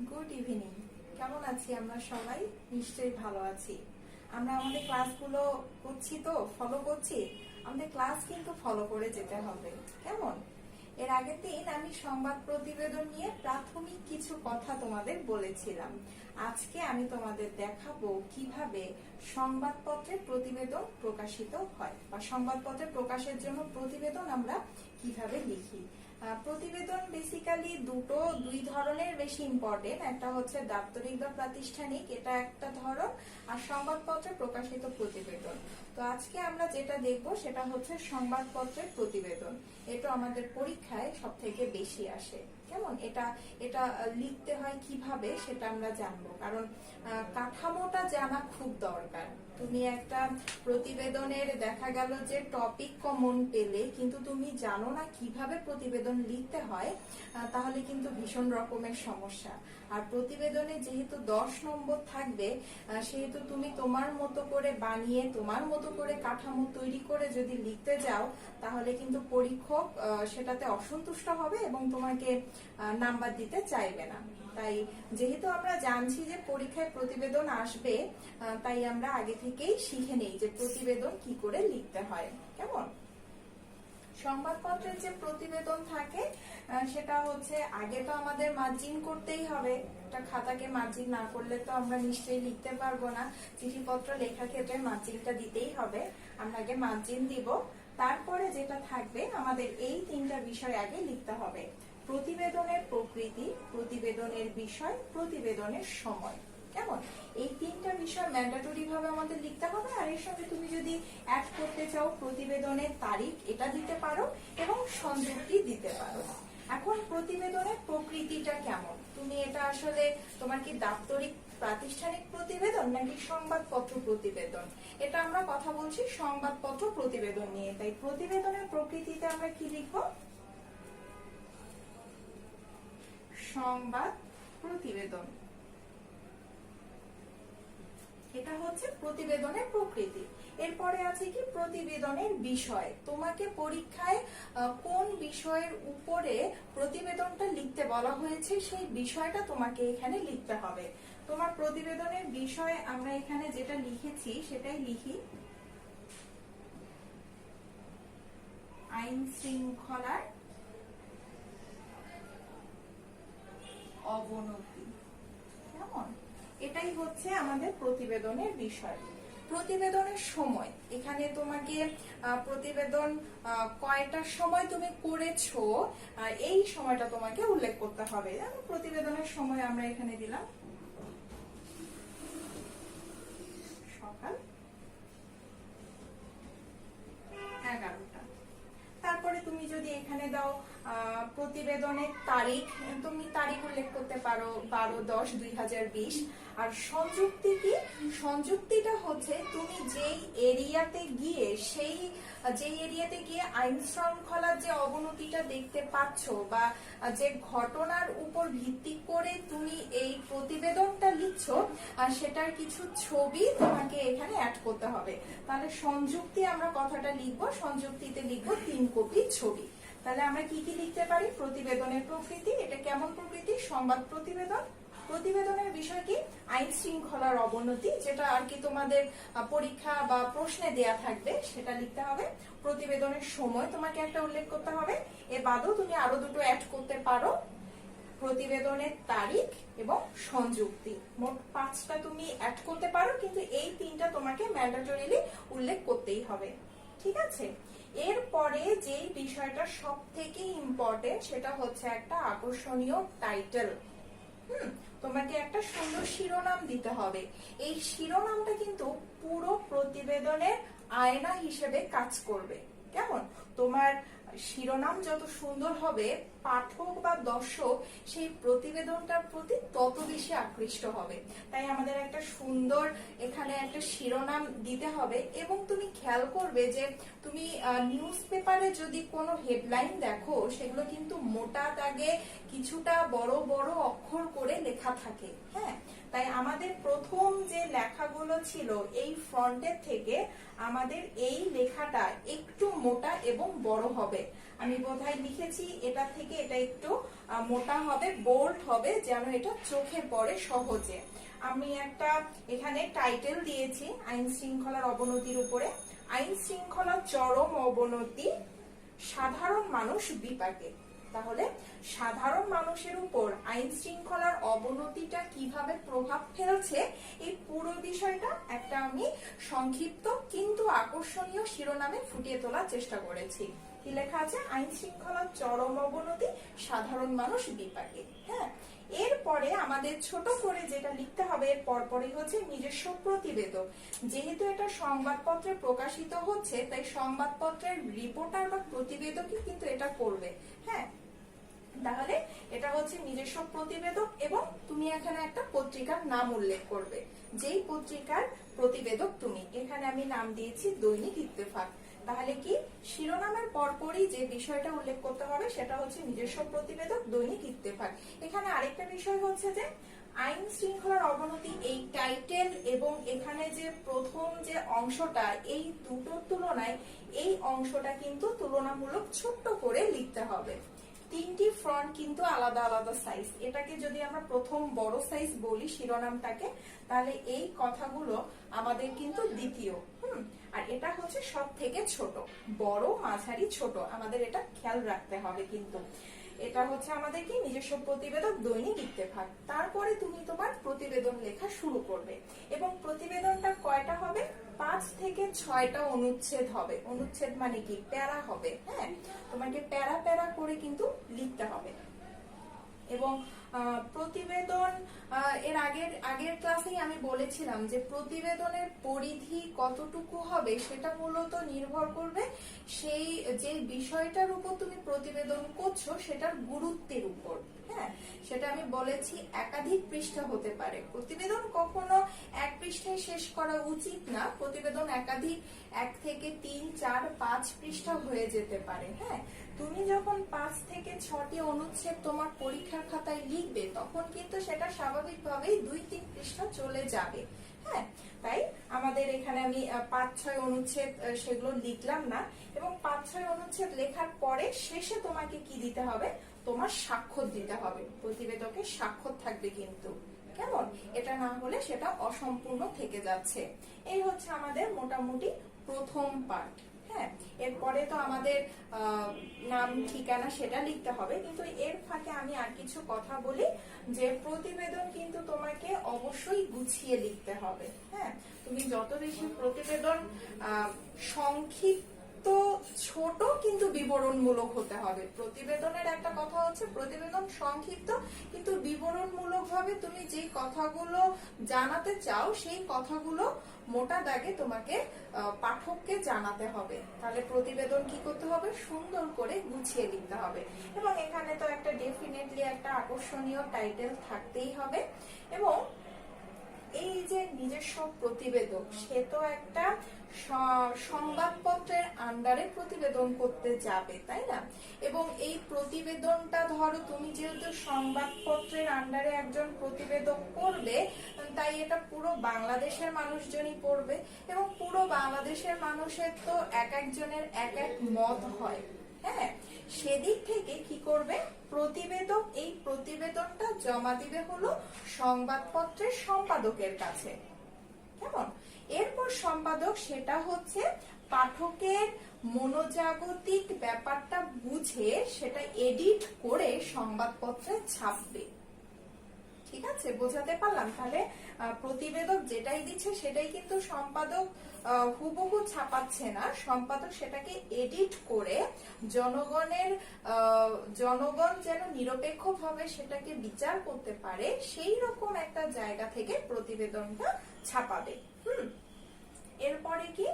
Good evening. কেমন আছি আমরা সবাই? নিশ্চয়ই ভালো আছি। আমরা আমাদের ক্লাসগুলো করছি তো, ফলো করছি। আমাদের ক্লাস কিন্তু ফলো করে যেতে হবে, কেমন? এর আগের দিন আমি সংবাদ প্রতিবেদন নিয়ে প্রাথমিক কিছু কথা তোমাদের বলেছিলাম। আজকে আমি তোমাদের দেখাবো কিভাবে সংবাদপত্রের প্রতিবেদন প্রকাশিত হয় বা সংবাদপত্রে প্রকাশের জন্য প্রতিবেদন আমরা কিভাবে লিখি। প্রতিবেদন বেসিক্যালি দুই ধরনের বেশি ইম্পর্টেন্ট। একটা হচ্ছে দাপ্তরিক বা প্রাতিষ্ঠানিক, এটা একটা ধরন, আর সংবাদপত্রে প্রকাশিত প্রতিবেদন। তো আজকে আমরা যেটা দেখব সেটা হচ্ছে সংবাদপত্রের প্রতিবেদন। এটা আমাদের পরীক্ষায় সব থেকে বেশি আসে। কেমন? এটা এটা লিখতে হয় কিভাবে সেটা আমরা জানবো, কারণ কাঠামোটা জানা খুব দরকার। তুমি একটা প্রতিবেদনের দেখা গেল যে টপিক কমন পেলে, কিন্তু তুমি জানো না কিভাবে প্রতিবেদন লিখতে হয়, তাহলে কিন্তু ভীষণ রকমের সমস্যা। আর প্রতিবেদনে যেহেতু 10 নম্বর থাকবে, সেহেতু তুমি তোমার মতো করে বানিয়ে তোমার মতো করে কাঠামো তৈরি করে যদি লিখতে যাও, তাহলে কিন্তু পরীক্ষক সেটাতে অসন্তুষ্ট হবে এবং তোমাকে নাম্বার দিতে চাইবে না। তাই যেহেতু আমরা জানছি যে পরীক্ষায় প্রতিবেদন আসবে, তাই আমরা আগে থেকেই শিখে নেই যে প্রতিবেদন কি করে লিখতে হয়। কেমন? সংবাদপত্রের যে প্রতিবেদন থাকে সেটা হচ্ছে, আগে তো আমাদের মার্জিন করতেই হবে। একটা খাতাকে মার্জিন না করলে তো আমরা নিশ্চয়ই লিখতে পারবো না। চিঠিপত্র লেখার ক্ষেত্রে মার্জিনটা দিতেই হবে। আমরা আগে মার্জিন দিব, তারপরে যেটা থাকবে আমাদের এই 3টা বিষয় আগে লিখতে হবে: প্রতিবেদনের প্রকৃতি, প্রতিবেদনের বিষয়, প্রতিবেদনের সময়। কেমন? এই 3টা বিষয় ম্যান্ডেটরি ভাবে আমাদের লিখতে হবে। আর এর সঙ্গে তুমি যদি অ্যাড করতে চাও প্রতিবেদনের তারিখ, এটা দিতে পারো এবং সংযুক্তি দিতে পারো। এখন প্রতিবেদনের প্রকৃতিটা কেমন? তুমি এটা আসলে তোমার কি দাপ্তরিক প্রাতিষ্ঠানিক প্রতিবেদন নাকি সংবাদপত্র প্রতিবেদন? এটা আমরা কথা বলছি সংবাদপত্র প্রতিবেদন নিয়ে। তাই প্রতিবেদনের প্রকৃতিতে আমরা কি লিখবো? সংবাদ প্রতিবেদন। এটা হচ্ছে প্রতিবেদনের প্রকৃতি। এরপরে আছে কি? প্রতিবেদনের বিষয়। তোমাকে পরীক্ষায় কোন বিষয়ের উপরে প্রতিবেদনটা লিখতে বলা হয়েছে, সেই বিষয়টা তোমাকে এখানে লিখতে হবে। তোমার প্রতিবেদনের বিষয় আমরা এখানে যেটা লিখেছি সেটাই লিখি: আইন শৃঙ্খলার অবনতি। কেমন? এটাই হচ্ছে আমাদের প্রতিবেদনের বিষয়। প্রতিবেদনের সময়, এখানে তোমাকে প্রতিবেদন কয়টার সময় তুমি করেছো এই সময়টা তোমাকে উল্লেখ করতে হবে। প্রতিবেদনের সময় আমরা এখানে দিলাম সকাল 11টা। তারপরে তুমি যদি এখানে দাও প্রতিবেদনের তারিখ, তুমি তারিখ উল্লেখ করতে পারো 12/10/2020। আর সংযুক্তি কি? সংযুক্তিটা হচ্ছে তুমি যেই এরিয়াতে গিয়ে আইন শৃঙ্খলার যে অবনতিটা দেখতে পাচ্ছ বা যে ঘটনার উপর ভিত্তি করে তুমি এই প্রতিবেদনটা লিখছো, সেটার কিছু ছবি তোমাকে এখানে অ্যাড করতে হবে। তাহলে সংযুক্তি আমরা কথাটা লিখবো, সংযুক্তিতে লিখবো 3 কপি ছবি। তাহলে আমরা কি কি লিখতে পারি? প্রতিবেদনের প্রকৃতি, এটা কেমন প্রকৃতি? সংবাদ প্রতিবেদন। প্রতিবেদনের বিষয় কি? আইন শৃঙ্খলার অবনতি, যেটা আর কি তোমাদের পরীক্ষা বা প্রশ্নে দেয়া থাকবে, সেটা লিখতে হবে। প্রতিবেদনের সময় তোমাকে একটা উল্লেখ করতে হবে। এ বাদেও তুমি আরো দুটো অ্যাড করতে পারো: প্রতিবেদনের তারিখ এবং সংযুক্তি। মোট 5টা তুমি অ্যাড করতে পারো, কিন্তু এই 3টা তোমাকে ম্যান্ডেটরিলি উল্লেখ করতেই হবে। ঠিক আছে? এরপরে যেই বিষয়টা সব থেকে ইম্পর্টেন্ট, সেটা হচ্ছে একটা আকর্ষণীয় টাইটেল। তোমাকে একটা সুন্দর শিরোনাম দিতে হবে। এই শিরোনামটা কিন্তু পুরো প্রতিবেদনের আয়না হিসেবে কাজ করবে। কেমন? তোমার শিরোনাম যত সুন্দর হবে, পাঠক বা দর্শক সেই প্রতিবেদনটার প্রতি তত বেশি আকৃষ্ট হবে। তাই আমাদের একটা সুন্দর এখানে একটা শিরোনাম দিতে হবে। এবং তুমি খেয়াল করবে যে তুমি নিউজ পেপারে যদি কোনো হেডলাইন দেখো, সেগুলো কিন্তু মোটা দাগে কিছুটা বড় বড় অক্ষর করে লেখা লেখা থাকে। হ্যাঁ, তাই আমাদের প্রথম যে লেখাগুলো ছিল এই ফ্রন্টের থেকে আমাদের এই লেখাটা একটু মোটা এবং বড় হবে। আমি বোধহয় লিখেছি এটা থেকে এটা একটু মোটা হবে, বোল্ড হবে, যেন এটা চোখে পড়ে সহজে। আমি একটা এখানে টাইটেল দিয়েছি আইন শৃঙ্খলার অবনতির উপরে, আইন শৃঙ্খলার চরম অবনতি, সাধারণ মানুষ বিপাকে। তাহলে সাধারণ মানুষের উপর আইন শৃঙ্খলার অবনতিটা কিভাবে প্রভাব ফেলছে এই পুরো বিষয়টা একটা আমি সংক্ষিপ্ত কিন্তু আকর্ষণীয় শিরোনামে ফুটিয়ে তোলার চেষ্টা করেছি। কি লেখা আছে? আইন শৃঙ্খলার চরম অবনতি, সাধারণ মানুষ বিপাকে। হ্যাঁ, এরপরে আমাদের ছোট করে যেটা লিখতে হবে এর পরপরই হচ্ছে নিজস্ব প্রতিবেদক। যেহেতু এটা সংবাদপত্রে প্রকাশিত হচ্ছে তাই সংবাদপত্রের রিপোর্টার বা প্রতিবেদকই কিন্তু এটা করবে। হ্যাঁ, তাহলে এটা হচ্ছে নিজস্ব প্রতিবেদক এবং তুমি এখানে একটা পত্রিকার নাম উল্লেখ করবে, যেই পত্রিকার প্রতিবেদক তুমি। এখানে আমি নাম দিয়েছি দৈনিক ইত্তেফাক। তাহলে কি শিরোনামের পরপরই যে বিষয়টা উল্লেখ করতে হবে সেটা হচ্ছে নিজস্ব প্রতিবেদক দৈনিক ইত্তেফাক। এখানে আরেকটা বিষয় হচ্ছে যে আইন শৃঙ্খলার অবনতি, এই টাইটেল এবং এখানে যে প্রথম যে অংশটা, এই দুটোর তুলনায় এই অংশটা কিন্তু তুলনামূলক ছোট্ট করে লিখতে হবে। তিনটি ফ্রন্ট কিন্তু আলাদা আলাদা সাইজ। এটাকে যদি আমরা প্রথম বড় সাইজ বলি শিরোনামটাকে, তাহলে এই কথাগুলো আমাদের কিন্তু দ্বিতীয়। আর এটা হচ্ছে সব থেকে ছোট। বড়, মাঝারি, ছোট, আমাদের এটা খেয়াল রাখতে হবে কিন্তু। এটা হচ্ছে আমাদের কি নিজস্ব প্রতিবেদক দৈনিক ইত্তেফাক। তারপরে তুমি তোমার প্রতিবেদন লেখা শুরু করবে এবং প্রতিবেদনটা কয়টা হবে? 5 থেকে 6টা অনুচ্ছেদ হবে। অনুচ্ছেদ মানে কি? প্যারা হবে। হ্যাঁ, তোমাকে প্যারা প্যারা করে কিন্তু লিখতে হবে। এবং প্রতিবেদন এর আগের ক্লাসেই আমি বলেছিলাম যে প্রতিবেদনের পরিধি কতটুকু হবে সেটা মূলত নির্ভর করবে সেই যে বিষয়টার উপর তুমি প্রতিবেদন করছো সেটার গুরুত্বের উপর। হ্যাঁ, সেটা আমি বলেছি একাধিক পৃষ্ঠা হতে পারে। প্রতিবেদন কখনো এক পৃষ্ঠায় শেষ করা উচিত না। প্রতিবেদন একাধিক 1 থেকে 3, 4, 5 পৃষ্ঠা হয়ে যেতে পারে। হ্যাঁ, তুমি যখন 5 থেকে 6টি অনুচ্ছেদ তোমার পরীক্ষার খাতায় লিখবে তখন কিন্তু সেটা স্বাভাবিকভাবেই 2-3 পৃষ্ঠা চলে যাবে। হ্যাঁ, তাই আমাদের এখানে আমি 5-6 অনুচ্ছেদ সেগুলো লিখলাম না। এবং 5-6 অনুচ্ছেদ লেখার পরে শেষে তোমাকে কি দিতে হবে? তোমার স্বাক্ষর দিতে হবে। প্রতিবেদকের স্বাক্ষর থাকবে কিন্তু। কেমন? এটা না হলে সেটা অসম্পূর্ণ থেকে যাচ্ছে। এই হচ্ছে আমাদের মোটামুটি প্রথম পার্ট। হ্যাঁ, এরপরে তো আমাদের নাম, ঠিকানা সেটা লিখতে হবে। কিন্তু এর ফাঁকে আমি আর কিছু কথা বলি যে প্রতিবেদন কিন্তু তোমাকে অবশ্যই গুছিয়ে লিখতে হবে। হ্যাঁ, তুমি যত বেশি প্রতিবেদন সংক্ষিপ্ত, ছোট কিন্তু বিবরণমূলক হতে হবে। প্রতিবেদনের একটা কথা হচ্ছে প্রতিবেদন সংক্ষিপ্ত কিন্তু বিবরণমূলক ভাবে তুমি যে কথাগুলো জানাতে চাও সেই কথাগুলো মোটা দাগে তোমাকে পাঠককে জানাতে হবে। তাহলে প্রতিবেদন কি করতে হবে? সুন্দর করে গুছিয়ে লিখতে হবে। এবং এখানে তো একটা ডেফিনেটলি একটা আকর্ষণীয় টাইটেল থাকতেই হবে। এবং এই যে নিজস্ব প্রতিবেদক, সে তো একটা সংবাদপত্রের আন্ডারে প্রতিবেদন করতে যাবে, তাই না? এবং এই প্রতিবেদনটা ধরো তুমি যেহেতু সংবাদপত্রের আন্ডারে একজন প্রতিবেদক করবে, তাই এটা পুরো বাংলাদেশের মানুষজনই পড়বে। এবং পুরো বাংলাদেশের মানুষের তো এক একজনের এক এক মত হয়। হ্যাঁ, সেদিক থেকে কি করবে? প্রতিবেদক এই প্রতিবেদনটা জমা দিবে হলো সংবাদপত্রের সম্পাদকের কাছে। কেমন? এরপর সম্পাদক সেটা হচ্ছে পাঠকের মনোজাগতিক ব্যাপারটা বুঝে সেটা এডিট করে সংবাদপত্রে ছাপবে। ঠিক আছে, বোঝাতে পারলাম? তাহলে প্রতিবেদক যেটাই দিচ্ছে সেটাই কিন্তু সম্পাদক হুবহু ছাপাচ্ছে না। সম্পাদক সেটাকে এডিট করে জনগণ যেন নিরপেক্ষভাবে সেটাকে বিচার করতে পারে সেই রকম একটা জায়গা থেকে প্রতিবেদনটা ছাপাবে। এরপরে কি?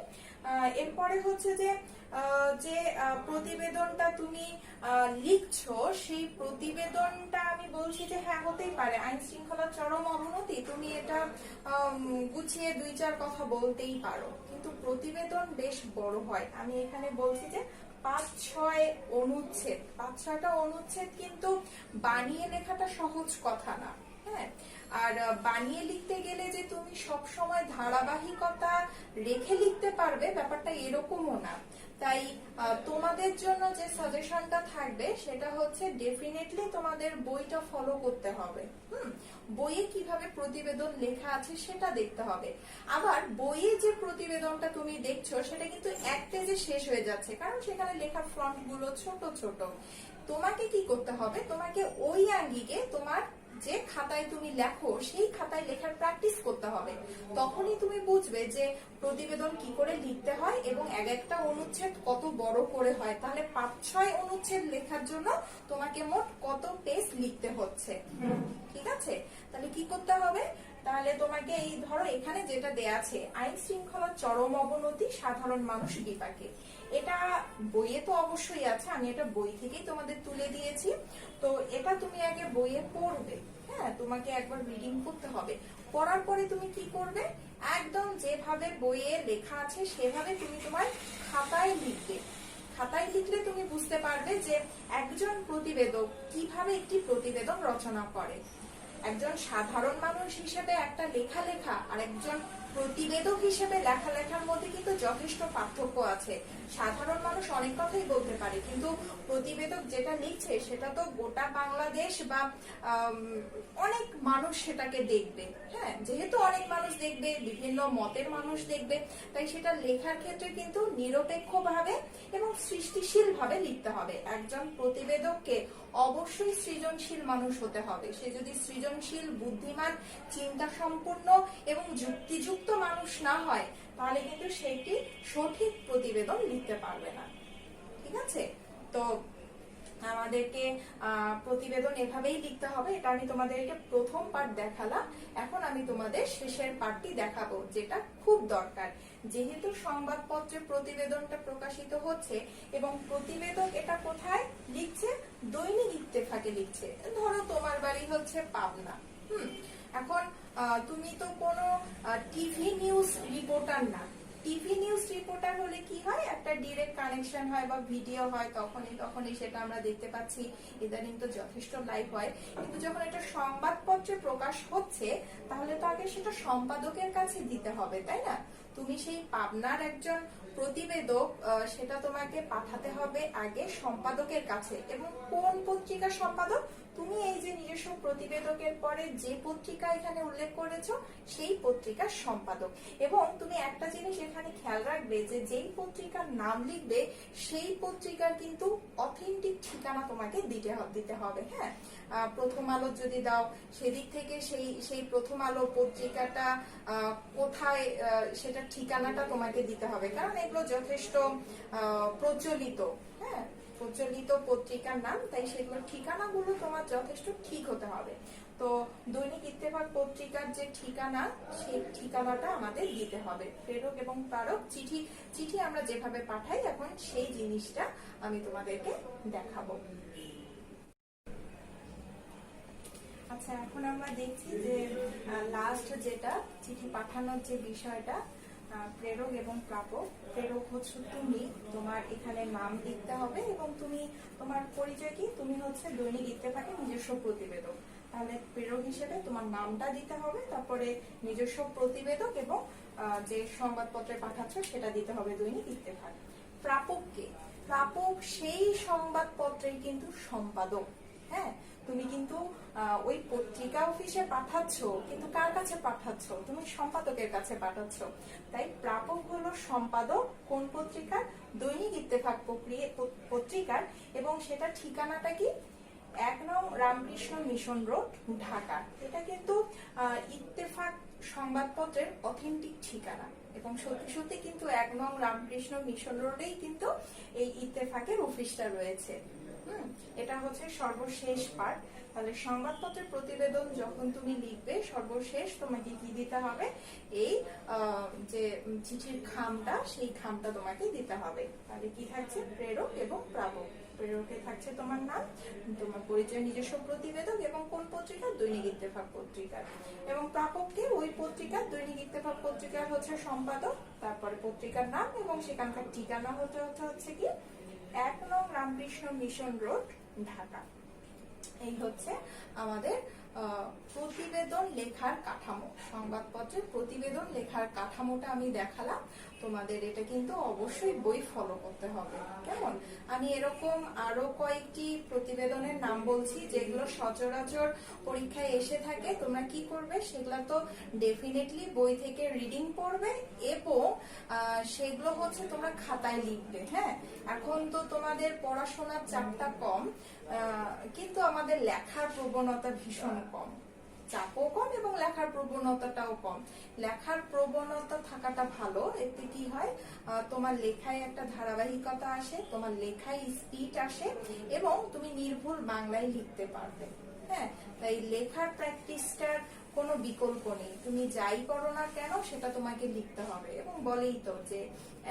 এরপরে হচ্ছে যে প্রতিবেদনটা তুমি লিখছো সেই প্রতিবেদনটা আমি বলছি যে হ্যাঁ হতেই পারে আইন শৃঙ্খলার চরম অবনতি, তুমি এটা গুছিয়ে 2-4 কথা বলতেই পারো। কিন্তু প্রতিবেদন বেশ বড় হয়। আমি এখানে বলছি যে 5-6 অনুচ্ছেদ। 5-6টা অনুচ্ছেদ কিন্তু বানিয়ে লেখাটা সহজ কথা না। হ্যাঁ, আর বানিয়ে লিখতে গেলে যে তুমি সব সময় ধারাবাহিকতা রেখে লিখতে পারবে ব্যাপারটা এরকমও না। তাই তোমাদের জন্য যে সাজেশনটা থাকবে সেটা হচ্ছে ডেফিনেটলি তোমাদের বইটা ফলো করতে হবে। বইয়ে কিভাবে প্রতিবেদন লেখা আছে সেটা দেখতে হবে। আবার বইয়ে যে প্রতিবেদনটা তুমি দেখছো সেটা কিন্তু এক পেজে শেষ হয়ে যাচ্ছে, কারণ সেখানে লেখার ফন্ট গুলো ছোট ছোট। তোমাকে কি করতে হবে, তোমাকে ওই আঙ্গিকে তোমার যে খাতায় তুমি লেখো সেই খাতায় লেখার প্র্যাকটিস করতে হবে। তখনই তুমি বুঝবে যে প্রতিবেদন কি করে লিখতে হয় এবং এক একটা অনুচ্ছেদ কত বড় করে হয়। তাহলে 5-6 অনুচ্ছেদ লেখার জন্য তোমাকে মোট কত পেজ লিখতে হচ্ছে। ঠিক আছে, তাহলে কি করতে হবে, তাহলে তোমাকে এই ধরো এখানে যেটা দেয়া আছে, আইন শৃঙ্খলার চরম অবনতি সাধারণ মানুষ বিপাকে, এটা বইয়ে তো অবশ্যই আছে, আমি এটা বই থেকেই তোমাদের তুলে দিয়েছি। তো এটা তুমি আগে বইয়ে পড়বে। হ্যাঁ, তোমাকে একবার রিডিং করতে হবে। পড়ার পরে তুমি কি করবে, একদম যেভাবে বইয়ে লেখা আছে সেভাবে তুমি তোমার খাতায় লিখবে। খাতায় লিখলে তুমি বুঝতে পারবে যে একজন প্রতিবেদক কিভাবে একটি প্রতিবেদন রচনা করে। একজন সাধারণ মানুষ হিসেবে একটা লেখা আর একজন প্রতিবেদক হিসেবে লেখার মধ্যে কিন্তু যথেষ্ট পার্থক্য আছে। সাধারণ মানুষ অনেক কথাই বলতে পারে, কিন্তু প্রতিবেদক যেটা লিখছে সেটা তো গোটা বাংলাদেশ বা অনেক মানুষ সেটাকে দেখবে। হ্যাঁ, যেহেতু অনেক মানুষ দেখবে, বিভিন্ন মতের মানুষ দেখবে, তাই সেটা লেখার ক্ষেত্রে কিন্তু নিরপেক্ষভাবে এবং সৃষ্টিশীল ভাবে লিখতে হবে। একজন প্রতিবেদককে অবশ্যই সৃজনশীল মানুষ হতে হবে। সে যদি সৃজনশীল, বুদ্ধিমান, চিন্তা সম্পন্ন এবং যুক্তিযুক্ত মানুষ না হয় তাহলে কিন্তু সেটি সঠিক প্রতিবেদন লিখতে পারবে না। ঠিক আছে, তো আমাদেরকে প্রতিবেদন এভাবেই লিখতে হবে। এটা আমি তোমাদেরকে প্রথম পার্ট দেখালাম, এখন আমি তোমাদের শেষের পার্টটি দেখাবো, যেটা খুব দরকার। যেহেতু সংবাদপত্রে প্রতিবেদনটা প্রকাশিত হচ্ছে এবং প্রতিবেদক এটা কোথায় লিখছে, দৈনিক ইত্তেফাকে লিখছে। ধরো তোমার বাড়ি হচ্ছে পাবনা। এখন তুমি তো কোনো টিভি নিউজ রিপোর্টার না। টিভি নিউজ রিপোর্টার হলে কি হয়, একটা ডিরেক্ট কানেকশন হয় বা ভিডিও হয়, তখনই সেটা আমরা দেখতে পাচ্ছি। ইদানিং তো যথেষ্ট লাইভ হয়। কিন্তু যখন এটা সংবাদপত্রে প্রকাশ হচ্ছে তাহলে তো আগে সেটা সম্পাদকের কাছে দিতে হবে, তাই না? তুমি সেই পাবনার একজন প্রতিবেদক, সেটা তোমাকে পাঠাতে হবে আগে সম্পাদকের কাছে। এবং কোন পত্রিকার সম্পাদক, তুমি এই যে নিজস্ব প্রতিবেদকের পরে যে পত্রিকা এখানে উল্লেখ করেছো সেই পত্রিকার সম্পাদক। এবং তুমি একটা জিনিস এখানে খেয়াল রাখবে যে যেই পত্রিকার নাম লিখবে সেই পত্রিকার কিন্তু অথেন্টিক ঠিকানা তোমাকে দিতে হবে। হ্যাঁ, প্রথম আলো যদি দাও সেদিক থেকে সেই প্রথম আলো পত্রিকাটা কোথায়, সেটা ঠিকানাটা তোমাকে দিতে হবে, কারণ এগুলো যথেষ্ট প্রচলিত। হ্যাঁ, প্রচলিত পত্রিকার নাম, তাই সেগুলোর ঠিকানাগুলো তোমার যথেষ্ট ঠিক হতে হবে। তো দৈনিক ইত্তেফাক পত্রিকার যে ঠিকানা, সেই ঠিকানাটা আমাদের দিতে হবে। প্রেরক এবং প্রারক চিঠি আমরা যেভাবে পাঠাই, এখন সেই জিনিসটা আমি তোমাদেরকে দেখাবো। আচ্ছা, এখন আমরা দেখছি যে লাস্ট যেটা চিঠি পাঠানোর যে বিষয়টা, প্রেরক এবং প্রাপক। প্রেরক হচ্ছে তুমি, তোমার এখানে নাম লিখতে হবে এবং তুমি তোমার পরিচয় কি, তুমি হচ্ছে দৈনিক ইত্তেফাকের নিজস্ব প্রতিবেদক। তাহলে প্রেরক হিসেবে তোমার নামটা দিতে হবে, তারপরে নিজস্ব প্রতিবেদক এবং যে সংবাদপত্রে পাঠাচ্ছ সেটা দিতে হবে দৈনিক ইত্তেফাক। প্রাপককে, প্রাপক সেই সংবাদপত্রের কিন্তু সম্পাদক। হ্যাঁ, তুমি কিন্তু ওই পত্রিকা অফিসে পাঠাচ্ছ, কিন্তু কার কাছে পাঠাচ্ছ, তুমি সম্পাদকের কাছে পাঠাচ্ছ। তাই প্রাপক হলো সম্পাদক কোন পত্রিকার, দৈনিক ইত্তেফাক পত্রিকার। এবং সেটা ঠিকানাটা কি, 1 নং রামকৃষ্ণ মিশন রোড, ঢাকা। এটা কিন্তু ইত্তেফাক সংবাদপত্রের অথেন্টিক ঠিকানা এবং সত্যি সত্যি কিন্তু 1 নং রামকৃষ্ণ মিশন রোডেই কিন্তু এই ইত্তেফাকের অফিসটা রয়েছে। এটা হচ্ছে সর্বশেষ পার্ট। তাহলে সংবাদপত্রের প্রতিবেদন যখন তুমি লিখবে, সর্বশেষ তোমাকে কি দিতে হবে, এই যে চিঠির খামটা, সেই খামটা তোমাকে দিতে হবে। তাহলে কি থাকছে, প্রেরক এবং প্রাপক। প্রেরকে থাকছে তোমার নাম, তোমার পরিচয়, নিজস্ব প্রতিবেদক এবং কোন পত্রিকা, দৈনিক ইত্তেফাক পত্রিকার। এবং প্রাপককে ওই পত্রিকার, দৈনিক ইত্তেফাক পত্রিকার হচ্ছে সম্পাদক, তারপরে পত্রিকার নাম এবং সেখানকার ঠিকানা হচ্ছে কি 1 নং রামকৃষ্ণ মিশন রোড, ঢাকা। এই হচ্ছে আমাদের প্রতিবেদন লেখার কাঠামো, সংবাদপত্রের প্রতিবেদন লেখার কাঠামোটা আমি দেখালাম তোমাদের। এটা কিন্তু অবশ্যই বই ফলো করতে হবে, কেমন? আমি এরকম আরো কয়েকটি প্রতিবেদনের নাম বলছি যেগুলো সচরাচর পরীক্ষায় এসে থাকে। তোমরা কি করবে, সেগুলো তো ডেফিনেটলি বই থেকে রিডিং পড়বে এবং সেগুলো হচ্ছে তোমরা খাতায় লিখবে। হ্যাঁ, এখন তো তোমাদের পড়াশোনার চাপটা কম, কিন্তু আমাদের লেখার প্রবণতা ভীষণ কম, চাপও কম এবং লেখার প্রবণতাটাও কম। লেখার প্রবণতা থাকাটা ভালো, এতে কি হয়, তোমার লেখায় একটা ধারাবাহিকতা আসে, তোমার লেখায় স্পিড আসে এবং তুমি নির্ভুল বাংলায় লিখতে পারবে। হ্যাঁ, তাই লেখার প্র্যাকটিসটার কোনো বিকল্প নেই। তুমি যাই করো না কেন সেটা তোমাকে লিখতে হবে, এবং বলেই তো যে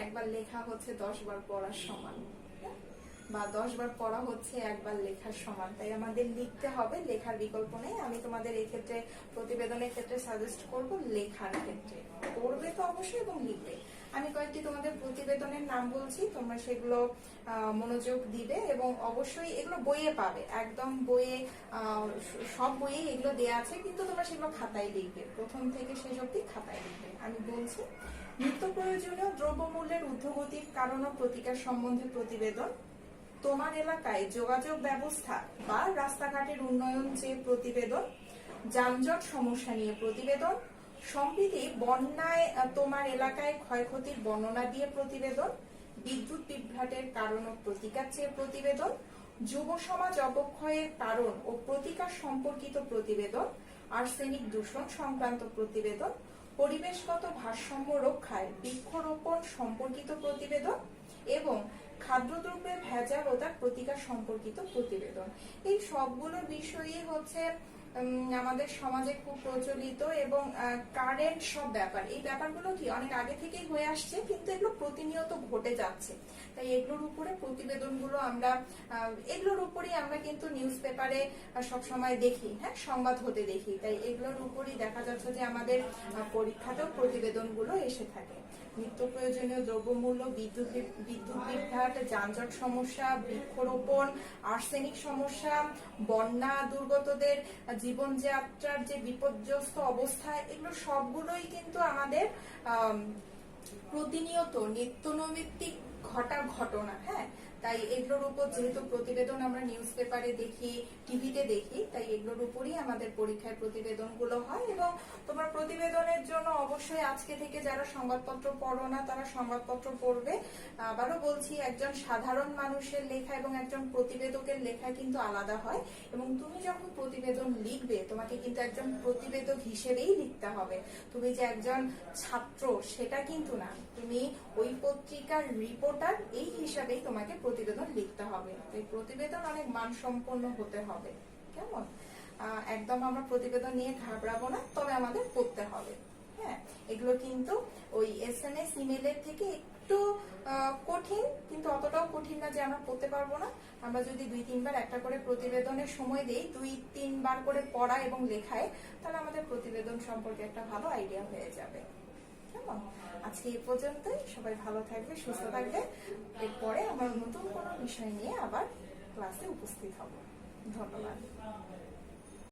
একবার লেখা হচ্ছে 10 বার পড়ার সমান, বা 10 বার পড়া হচ্ছে একবার লেখার সমান। তাই আমাদের লিখতে হবে, লেখার বিকল্প নেই। আমি তোমাদের এই ক্ষেত্রে প্রতিবেদনের ক্ষেত্রে সাজেস্ট করব লেখার ক্ষেত্রে পড়বে তো অবশ্যই এবং লিখবে। আমি কয়েকটি তোমাদের প্রতিবেদনের নাম বলছি, তোমরা সেগুলো মনোযোগ দিবে এবং অবশ্যই এগুলো বইয়ে পাবে, একদম বইয়ে সব বইয়ে এগুলো দেয়া আছে, কিন্তু তোমরা সেগুলো খাতায় লিখবে, প্রথম থেকে শেষ অবধি খাতায় লিখবে। আমি বলছি, নিত্য প্রয়োজনীয় দ্রব্যমূল্যের ঊর্ধ্বগতির কারণ ও প্রতিকার সম্বন্ধে প্রতিবেদন, তোমার এলাকায় যোগাযোগ ব্যবস্থা বা রাস্তাঘাটের উন্নয়ন চেয়ে প্রতিবেদন, যানজট সমস্যা নিয়ে প্রতিবেদন, সম্প্রতি বন্যায় তোমার এলাকায় ক্ষয়ক্ষতির বর্ণনা দিয়ে প্রতিবেদন, বিদ্যুৎ বিভ্রাটের কারণ ও প্রতিকার চেয়ে প্রতিবেদন, যুব সমাজ অবক্ষয়ের কারণ ও প্রতিকার সম্পর্কিত প্রতিবেদন, আর্সেনিক দূষণ সংক্রান্ত প্রতিবেদন, পরিবেশগত ভারসাম্য রক্ষায় বৃক্ষরোপণ সম্পর্কিত প্রতিবেদন এবং খাদ্যদ্রব্যের ভেজাল ও তার প্রতিকার সম্পর্কিত প্রতিবেদন। এই সবগুলো বিষয়ই হচ্ছে আমাদের সমাজে খুব প্রচলিত এবং কারেন্ট সব ব্যাপার। এই ব্যাপারগুলো কি অনেক আগে থেকেই হয়ে আসছে, কিন্তু এগুলো প্রতিনিয়ত ঘটে যাচ্ছে। তাই এগুলোর উপরে প্রতিবেদনগুলো আমরা এগুলোর উপরেই আমরা কিন্তু নিউজ পেপারে সবসময় দেখি, হ্যাঁ, সংবাদ হতে দেখি। তাই এগুলোর উপরই দেখা যাচ্ছে যে আমাদের পরীক্ষাতেও প্রতিবেদনগুলো এসে থাকে। নিত্য প্রয়োজনীয় দ্রব্যমূল্য, বিদ্যুৎ বিভ্রাট, যানজট সমস্যা, বৃক্ষরোপণ, আর্সেনিক সমস্যা, বন্যা দুর্গতদের জীবনযাত্রার যে বিপর্যস্ত অবস্থা, এগুলো সবগুলোই কিন্তু আমাদের প্রতিনিয়ত নিত্য নৈমিত্তিক ঘটা ঘটনা। হ্যাঁ, তাই এগুলোর উপর যেহেতু প্রতিবেদন আমরা নিউজ পেপারে দেখি, টিভিতে দেখি, তাই এগুলোর উপরই আমাদের পরীক্ষায় প্রতিবেদনগুলো হয়। এবং তোমরা প্রতিবেদনের জন্য অবশ্যই আজকে থেকে যারা সংবাদপত্র পড়ো না তারা সংবাদপত্র পড়বে। আবারও বলছি, একজন সাধারণ মানুষের লেখা এবং একজন প্রতিবেদকের লেখা কিন্তু আলাদা হয়, এবং তুমি যখন প্রতিবেদন লিখবে তোমাকে কিন্তু একজন প্রতিবেদক হিসেবেই লিখতে হবে। তুমি যে একজন ছাত্র সেটা কিন্তু না, তুমি ওই পত্রিকার রিপোর্টার, এই হিসাবেই তোমাকে প্রতিবেদন লিখতে হবে। এই প্রতিবেদন অনেক মানসম্পন্ন হতে হবে, কেমন? একদম আমরা প্রতিবেদন নিয়ে ঘাবড়াবো না, তবে আমাদের পড়তে হবে। হ্যাঁ, এগুলো কিন্তু ওই SMS ইমেলের থেকে একটু কঠিন, কিন্তু অতটাও কঠিন না যে আমরা পড়তে পারবো না। আমরা যদি 2-3 বার একটা করে প্রতিবেদনের সময় দেই, 2-3 বার করে পড়া এবং লেখায়, তাহলে আমাদের প্রতিবেদন সম্পর্কে একটা ভালো আইডিয়া হয়ে যাবে। কেমন? আজকে এই পর্যন্তই। সবাই ভালো থাকবে, সুস্থ থাকবে। এরপরে আমরা নতুন কোনো বিষয় নিয়ে আবার ক্লাসে উপস্থিত হব। ধন্যবাদ।